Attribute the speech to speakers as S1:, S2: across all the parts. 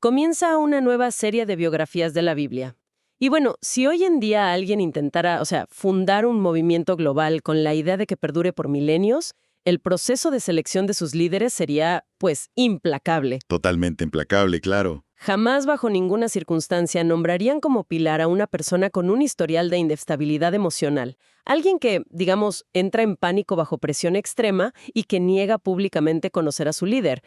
S1: Comienza una nueva serie de biografías de la Biblia. Y bueno, si hoy en día alguien intentara, fundar un movimiento global con la idea de que perdure por milenios, el proceso de selección de sus líderes sería, pues, implacable.
S2: Totalmente implacable, claro.
S1: Jamás bajo ninguna circunstancia nombrarían como pilar a una persona con un historial de inestabilidad emocional. Alguien que, digamos, entra en pánico bajo presión extrema y que niega públicamente conocer a su líder.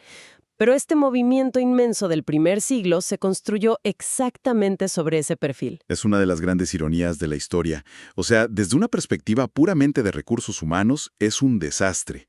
S1: Pero este movimiento inmenso del primer siglo se construyó exactamente sobre ese perfil.
S2: Es una de las grandes ironías de la historia. O sea, desde una perspectiva puramente de recursos humanos, es un desastre.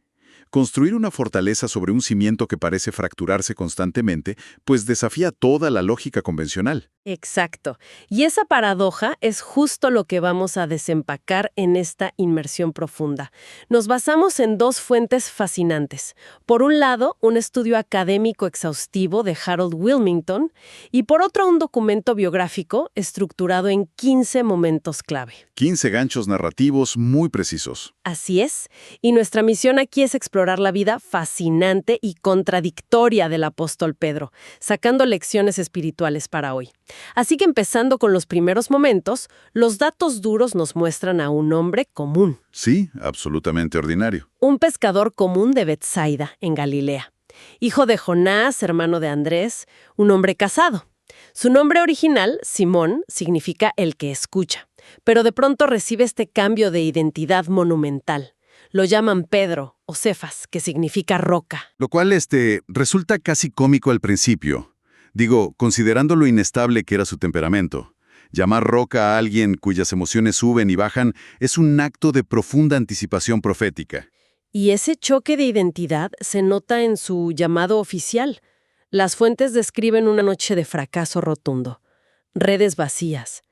S2: Construir una fortaleza sobre un cimiento que parece fracturarse constantemente, pues desafía toda la lógica convencional.
S1: Exacto. Y esa paradoja es justo lo que vamos a desempacar en esta inmersión profunda. Nos basamos en dos fuentes fascinantes. Por un lado, un estudio académico exhaustivo de Harold Wilmington y por otro, un documento biográfico estructurado en 15 momentos clave.
S2: 15 ganchos narrativos muy precisos.
S1: Así es, y nuestra misión aquí es explorar la vida fascinante y contradictoria del apóstol Pedro, sacando lecciones espirituales para hoy. Así que empezando con los primeros momentos, los datos duros nos muestran a un hombre común.
S2: Sí, absolutamente ordinario.
S1: Un pescador común de Betsaida, en Galilea. Hijo de Jonás, hermano de Andrés, un hombre casado. Su nombre original, Simón, significa el que escucha, pero de pronto recibe este cambio de identidad monumental. Lo llaman Pedro o Cefas, que significa roca.
S2: Lo cual, resulta casi cómico al principio. Digo, considerando lo inestable que era su temperamento. Llamar roca a alguien cuyas emociones suben y bajan es un acto de profunda anticipación profética.
S1: Y ese choque de identidad se nota en su llamado oficial. Las fuentes describen una noche de fracaso rotundo, redes vacías.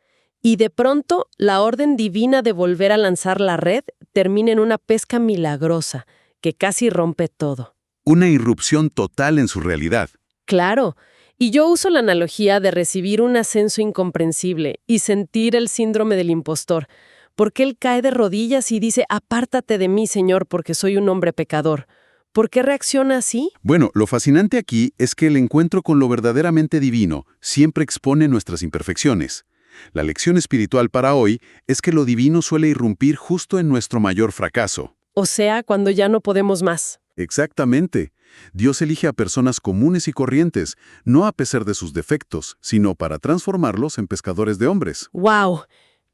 S1: Y de pronto, la orden divina de volver a lanzar la red termina en una pesca milagrosa que casi rompe todo.
S2: Una irrupción total en su realidad.
S1: Claro, y yo uso la analogía de recibir un ascenso incomprensible y sentir el síndrome del impostor, porque él cae de rodillas y dice, «Apártate de mí, Señor, porque soy un hombre pecador». ¿Por qué reacciona así?
S2: Bueno, lo fascinante aquí es que el encuentro con lo verdaderamente divino siempre expone nuestras imperfecciones. La lección espiritual para hoy es que lo divino suele irrumpir justo en nuestro mayor fracaso.
S1: O sea, cuando ya no podemos más.
S2: Exactamente. Dios elige a personas comunes y corrientes, no a pesar de sus defectos, sino para transformarlos en pescadores de hombres.
S1: ¡Wow!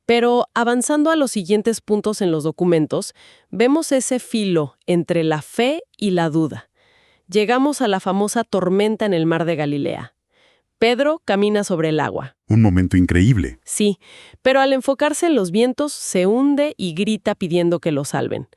S1: Pero avanzando a los siguientes puntos en los documentos, vemos ese filo entre la fe y la duda. Llegamos a la famosa tormenta en el mar de Galilea. Pedro camina sobre el agua.
S2: Un momento increíble.
S1: Sí, pero al enfocarse en los vientos, se hunde y grita pidiendo que lo salven.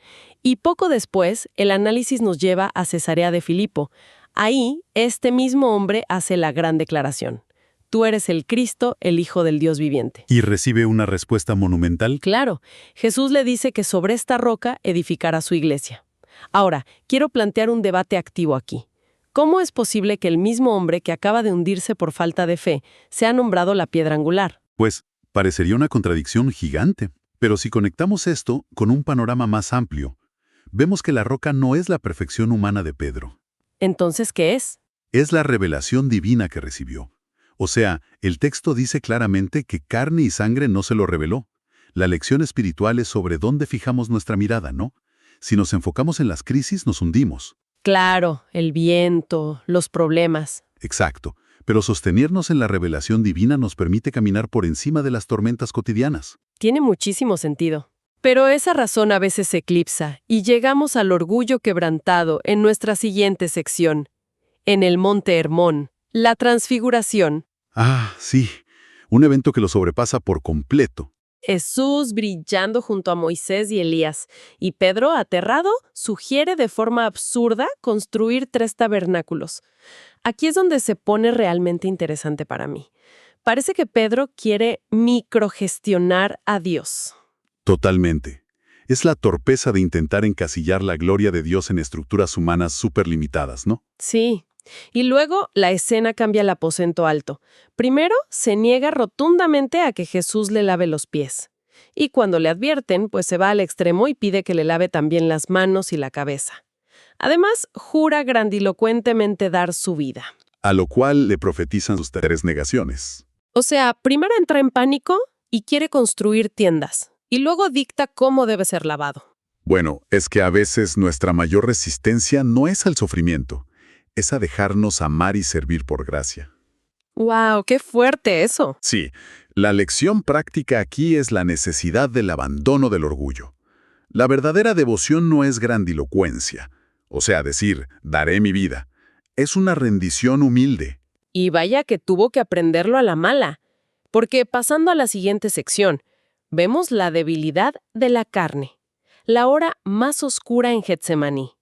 S1: Y poco después, el análisis nos lleva a Cesarea de Filipo. Ahí, este mismo hombre hace la gran declaración. Tú eres el Cristo, el Hijo del Dios viviente.
S2: ¿Y recibe una respuesta monumental?
S1: Claro, Jesús le dice que sobre esta roca edificará su iglesia. Ahora, quiero plantear un debate activo aquí. ¿Cómo es posible que el mismo hombre que acaba de hundirse por falta de fe sea nombrado la piedra angular?
S2: Pues, parecería una contradicción gigante. Pero si conectamos esto con un panorama más amplio, vemos que la roca no es la perfección humana de Pedro.
S1: Entonces, ¿qué es?
S2: Es la revelación divina que recibió. O sea, el texto dice claramente que carne y sangre no se lo reveló. La lección espiritual es sobre dónde fijamos nuestra mirada, ¿no? Si nos enfocamos en las crisis, nos hundimos.
S1: Claro, el viento, los problemas.
S2: Exacto. Pero sostenernos en la revelación divina nos permite caminar por encima de las tormentas cotidianas.
S1: Tiene muchísimo sentido. Pero esa razón a veces se eclipsa y llegamos al orgullo quebrantado en nuestra siguiente sección. En el Monte Hermón, la Transfiguración.
S2: Ah, sí. Un evento que lo sobrepasa por completo.
S1: Jesús brillando junto a Moisés y Elías, y Pedro, aterrado, sugiere de forma absurda construir 3 tabernáculos. Aquí es donde se pone realmente interesante para mí. Parece que Pedro quiere microgestionar a Dios.
S2: Totalmente. Es la torpeza de intentar encasillar la gloria de Dios en estructuras humanas superlimitadas, ¿no?
S1: Sí. Y luego la escena cambia al aposento alto. Primero, se niega rotundamente a que Jesús le lave los pies. Y cuando le advierten, pues se va al extremo y pide que le lave también las manos y la cabeza. Además, jura grandilocuentemente dar su vida.
S2: a lo cual le profetizan sus 3 negaciones.
S1: O sea, primero entra en pánico y quiere construir tiendas, y luego dicta cómo debe ser lavado.
S2: Bueno, es que a veces nuestra mayor resistencia no es al sufrimiento, es a dejarnos amar y servir por gracia.
S1: ¡Wow! ¡Qué fuerte eso!
S2: Sí, la lección práctica aquí es la necesidad del abandono del orgullo. La verdadera devoción no es grandilocuencia, o sea, decir, daré mi vida. Es una rendición humilde.
S1: Y vaya que tuvo que aprenderlo a la mala, porque pasando a la siguiente sección, vemos la debilidad de la carne, la hora más oscura en Getsemaní.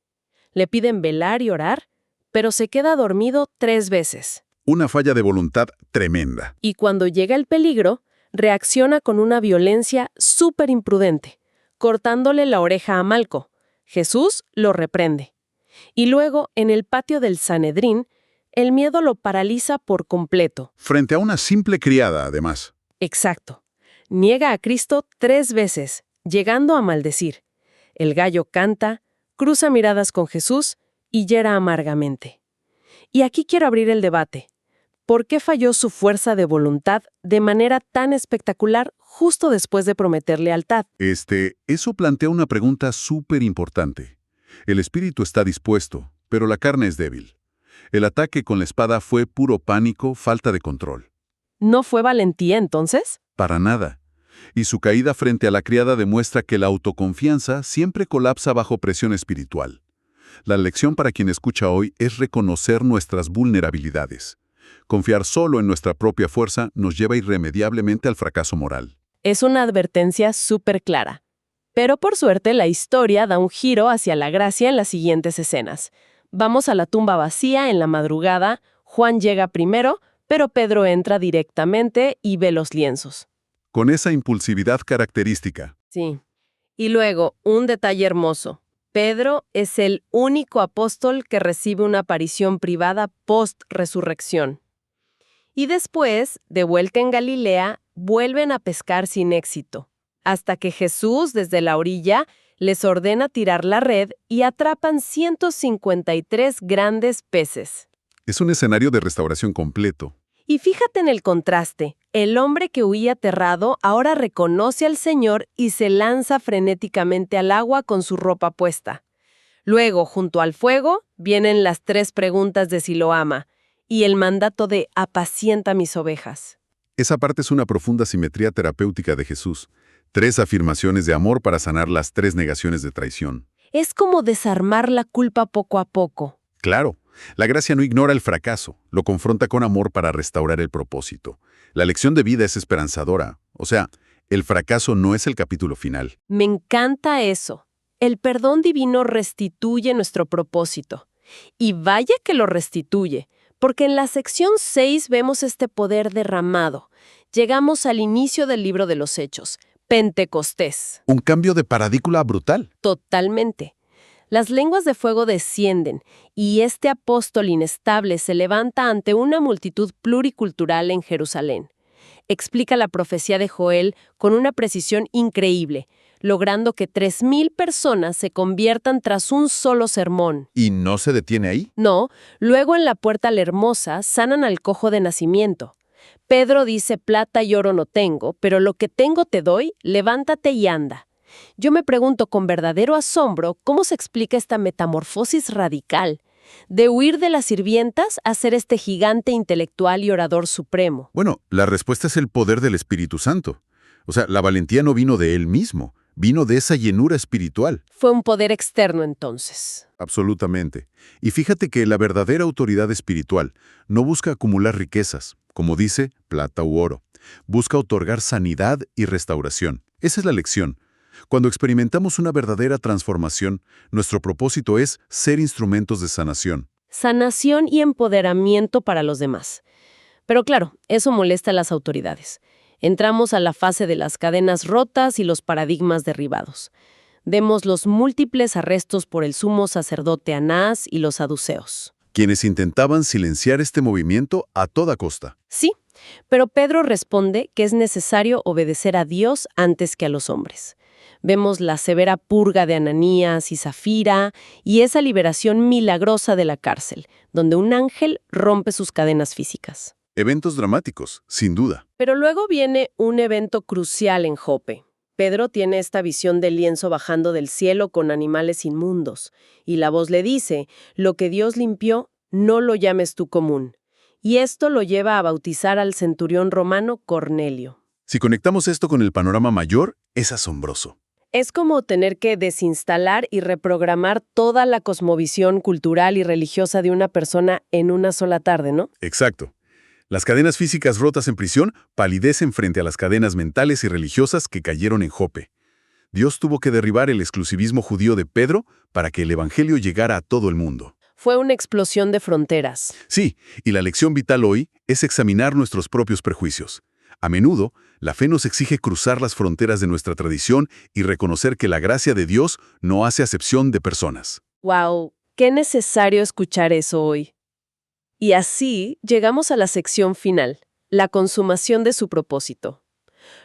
S1: Le piden velar y orar, pero se queda dormido 3 veces.
S2: Una falla de voluntad tremenda.
S1: Y cuando llega el peligro, reacciona con una violencia súper imprudente, cortándole la oreja a Malco. Jesús lo reprende. Y luego, en el patio del Sanedrín, el miedo lo paraliza por completo.
S2: Frente a una simple criada, además.
S1: Exacto. Niega a Cristo 3 veces, llegando a maldecir. El gallo canta, cruza miradas con Jesús y hiera amargamente. Y aquí quiero abrir el debate. ¿Por qué falló su fuerza de voluntad de manera tan espectacular justo después de prometer lealtad?
S2: Eso plantea una pregunta súper importante. El espíritu está dispuesto, pero la carne es débil. El ataque con la espada fue puro pánico, falta de control.
S1: ¿No fue valentía entonces?
S2: Para nada. Y su caída frente a la criada demuestra que la autoconfianza siempre colapsa bajo presión espiritual. La lección para quien escucha hoy es reconocer nuestras vulnerabilidades. Confiar solo en nuestra propia fuerza nos lleva irremediablemente al fracaso moral.
S1: Es una advertencia súper clara. Pero por suerte la historia da un giro hacia la gracia en las siguientes escenas. Vamos a la tumba vacía en la madrugada, Juan llega primero, pero Pedro entra directamente y ve los lienzos.
S2: Con esa impulsividad característica.
S1: Sí. Y luego, un detalle hermoso. Pedro es el único apóstol que recibe una aparición privada post-resurrección. Y después, de vuelta en Galilea, vuelven a pescar sin éxito, hasta que Jesús, desde la orilla, les ordena tirar la red y atrapan 153 grandes peces.
S2: Es un escenario de restauración completo.
S1: Y fíjate en el contraste. El hombre que huía aterrado ahora reconoce al Señor y se lanza frenéticamente al agua con su ropa puesta. Luego, junto al fuego, vienen las 3 preguntas de Siloama y el mandato de apacienta mis ovejas.
S2: Esa parte es una profunda simetría terapéutica de Jesús. 3 afirmaciones de amor para sanar las 3 negaciones de traición.
S1: Es como desarmar la culpa poco a poco.
S2: Claro, la gracia no ignora el fracaso, lo confronta con amor para restaurar el propósito. La lección de vida es esperanzadora. O sea, el fracaso no es el capítulo final.
S1: Me encanta eso. El perdón divino restituye nuestro propósito. Y vaya que lo restituye, porque en la sección 6 vemos este poder derramado. Llegamos al inicio del libro de los Hechos, Pentecostés.
S2: Un cambio de paradigma brutal.
S1: Totalmente. Las lenguas de fuego descienden y este apóstol inestable se levanta ante una multitud pluricultural en Jerusalén. Explica la profecía de Joel con una precisión increíble, logrando que 3,000 personas se conviertan tras un solo sermón.
S2: ¿Y no se detiene ahí?
S1: No, luego en la puerta la hermosa sanan al cojo de nacimiento. Pedro dice, plata y oro no tengo, pero lo que tengo te doy, levántate y anda. Yo me pregunto con verdadero asombro cómo se explica esta metamorfosis radical, de huir de las sirvientas a ser este gigante intelectual y orador supremo.
S2: Bueno, la respuesta es el poder del Espíritu Santo. O sea, la valentía no vino de él mismo, vino de esa llenura espiritual.
S1: Fue un poder externo entonces.
S2: Absolutamente. Y fíjate que la verdadera autoridad espiritual no busca acumular riquezas, como dice, plata u oro. Busca otorgar sanidad y restauración. Esa es la lección. Cuando experimentamos una verdadera transformación, nuestro propósito es ser instrumentos de sanación.
S1: Sanación y empoderamiento para los demás. Pero claro, eso molesta a las autoridades. Entramos a la fase de las cadenas rotas y los paradigmas derribados. Vemos los múltiples arrestos por el sumo sacerdote Anás y los saduceos.
S2: Quienes intentaban silenciar este movimiento a toda costa.
S1: Sí, pero Pedro responde que es necesario obedecer a Dios antes que a los hombres. Vemos la severa purga de Ananías y Zafira y esa liberación milagrosa de la cárcel, donde un ángel rompe sus cadenas físicas.
S2: Eventos dramáticos, sin duda.
S1: Pero luego viene un evento crucial en Jope. Pedro tiene esta visión del lienzo bajando del cielo con animales inmundos, y la voz le dice, lo que Dios limpió, no lo llames tú común. Y esto lo lleva a bautizar al centurión romano Cornelio.
S2: Si conectamos esto con el panorama mayor, es asombroso.
S1: Es como tener que desinstalar y reprogramar toda la cosmovisión cultural y religiosa de una persona en una sola tarde, ¿no?
S2: Exacto. Las cadenas físicas rotas en prisión palidecen frente a las cadenas mentales y religiosas que cayeron en Jope. Dios tuvo que derribar el exclusivismo judío de Pedro para que el evangelio llegara a todo el mundo.
S1: Fue una explosión de fronteras.
S2: Sí, y la lección vital hoy es examinar nuestros propios prejuicios. A menudo, la fe nos exige cruzar las fronteras de nuestra tradición y reconocer que la gracia de Dios no hace acepción de personas.
S1: ¡Wow! ¡Qué necesario escuchar eso hoy! Y así llegamos a la sección final, la consumación de su propósito.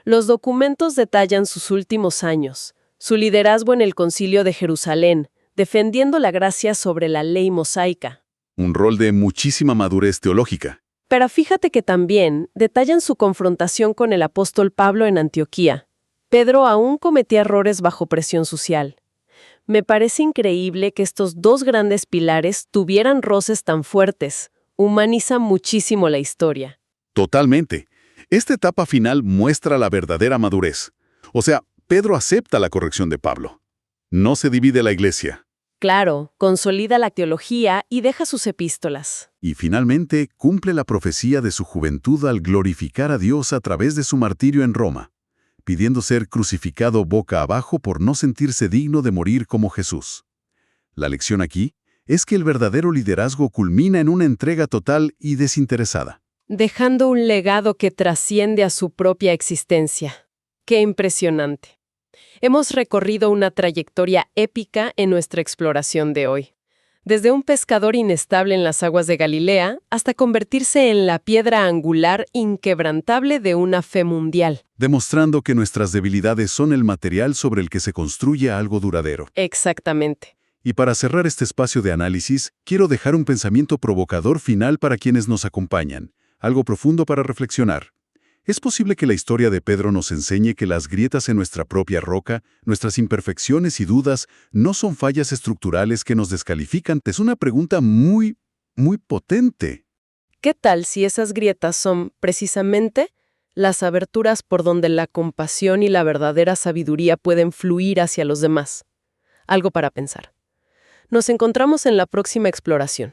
S1: Los documentos detallan sus últimos años, su liderazgo en el Concilio de Jerusalén, defendiendo la gracia sobre la ley mosaica.
S2: Un rol de muchísima madurez teológica.
S1: Pero fíjate que también detallan su confrontación con el apóstol Pablo en Antioquía. Pedro aún cometía errores bajo presión social. Me parece increíble que estos dos grandes pilares tuvieran roces tan fuertes. Humaniza muchísimo la historia.
S2: Totalmente. Esta etapa final muestra la verdadera madurez. O sea, Pedro acepta la corrección de Pablo. No se divide la iglesia.
S1: Claro, consolida la teología y deja sus epístolas.
S2: Y finalmente cumple la profecía de su juventud al glorificar a Dios a través de su martirio en Roma, pidiendo ser crucificado boca abajo por no sentirse digno de morir como Jesús. La lección aquí es que el verdadero liderazgo culmina en una entrega total y desinteresada.
S1: Dejando un legado que trasciende a su propia existencia. ¡Qué impresionante! Hemos recorrido una trayectoria épica en nuestra exploración de hoy. Desde un pescador inestable en las aguas de Galilea hasta convertirse en la piedra angular inquebrantable de una fe mundial.
S2: Demostrando que nuestras debilidades son el material sobre el que se construye algo duradero.
S1: Exactamente.
S2: Y para cerrar este espacio de análisis, quiero dejar un pensamiento provocador final para quienes nos acompañan, algo profundo para reflexionar. ¿Es posible que la historia de Pedro nos enseñe que las grietas en nuestra propia roca, nuestras imperfecciones y dudas, no son fallas estructurales que nos descalifican? Es una pregunta muy potente.
S1: ¿Qué tal si esas grietas son, precisamente, las aberturas por donde la compasión y la verdadera sabiduría pueden fluir hacia los demás? Algo para pensar. Nos encontramos en la próxima exploración.